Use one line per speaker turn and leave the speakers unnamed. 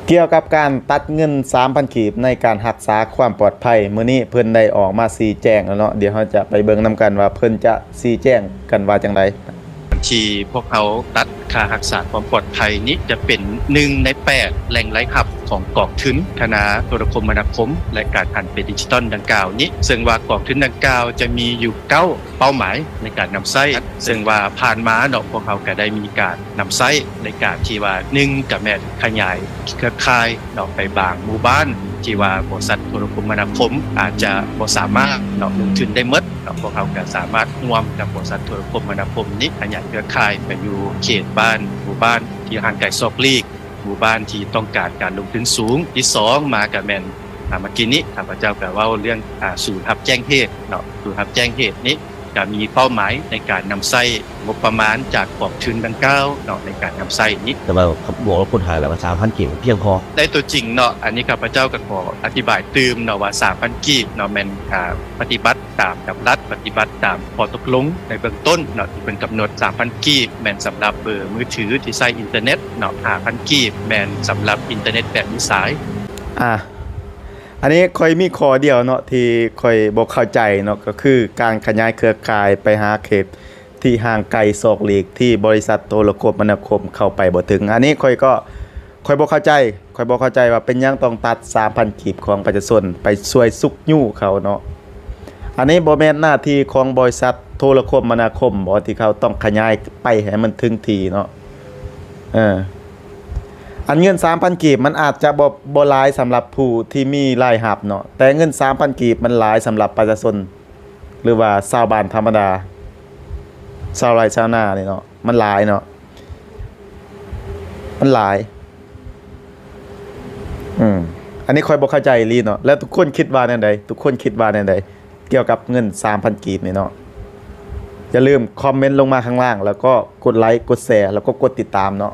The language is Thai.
เกี่ยวกับการตัดเงิน 3,000 กีบในการรักษาความปลอดภัยมื้อนี้เพิ่นได้ออกมาชี้แจงแล้วเนาะเดี๋ยวเราจะไปเบิ่งนำกันว่าเพิ่นจะชี้แจงกันว่าจังได
ที่พวกเขาตัดค่ารักษาความปลอดภัยนี้จะเป็น1ใน8แหล่งไร้หับของกองทุนคณะโทรคมนาคมและการหันไปดิจิตอลดังกล่าวนี้ซึ่งว่ากองทุนดังกล่าวจะมีอยู่9เป้าหมายในการนำใช้ซึ่งว่าผ่านมาเนาะพวกเขาก็ได้มีการนำใช้ในการที่ว่า1ก็แม่นขยายเครือข่ายเนาะไปบางหมู่บ้านที่ว่าบริษัทโทรคมนาคมอาจจะบ่สามารถเนาะลงทุนได้หมดเนาะพวกเขาก็สามารถร่วมกับบริษัทโทรคมนาคมนี้ขยายเครือข่ายไปอยู่เขตบ้านหมู่บ้านที่ห่างไกลซอกลีกหมู่บ้านที่ต้องการการลงทุนสูงที่2มาก็แม่นเมื่อกี้นี้ข้าพเจ้าก็เว้าเรื่องศูนย์รับแจ้งเหตุเนาะศูนย์รับแจ้งเหตุนี้ก็มีเป้าหมายในการนำใช้งบประมาณจากกองทุนดังกล่าวเนาะในการนำใช้นี้
แต่ว่าบอกว่าคนไทยแล้วว่า3,000 กีบเพียงพอ
ได้ตัวจริงเนาะอันนี้ข้าพเจ้าก็ขออธิบายตืมเนาะว่า 3,000 กีบเนาะแม่นปฏิบัติตามกับรัฐปฏิบัติตามข้อตกลงในเบื้องต้นเนาะที่เป็นกำหนด 3,000 กีบแม่นสำหรับเบอร์มือถือที่ใช้อินเทอร์เน็ตเนาะ 5,000 กีบแม่นสำหรับอินเทอร์เน็ตแบบมีสาย
อันนี้ค่อยมีข้อเดียวเนาะที่ค่อยบ่เข้าใจเนาะก็คือการขยายเครือข่ายไปหาเขตที่ห่างไกลซอกหลีกที่บริษัทโทรคมนาคมเข้าไปบ่ถึงอันนี้ค่อยบ่เข้าใจว่าเป็นหยังต้องตัด 3,000 กีบของประชาชนไปช่วยซุกยู่เขาเนาะอันนี้บ่แม่นหน้าที่ของบริษัทโทรคมนาคมบ่ที่เขาต้องขยายไปให้มันถึงที่เนาะอันเงิน 3,000 กีบมันอาจจะบ่หลายสำหรับผู้ที่มีรายรับเนาะแต่เงิน 3,000 กีบมันหลายสำหรับประชาชนหรือว่าชาวบ้านธรรมดาชาวไร่ชาวนานี่เนาะมันหลายเนาะมันหลายอันนี้ค่อยบ่เข้าใจอีหลีเนาะแล้วทุกคนคิดว่าแนวใดทุกคนคิดว่าแนวใดเกี่ยวกับเงิน 3,000 กีบนี่เนาะอย่าลืมคอมเมนต์ลงมาข้างล่างแล้วก็กดไลค์กดแชร์แล้วก็กดติดตามเนาะ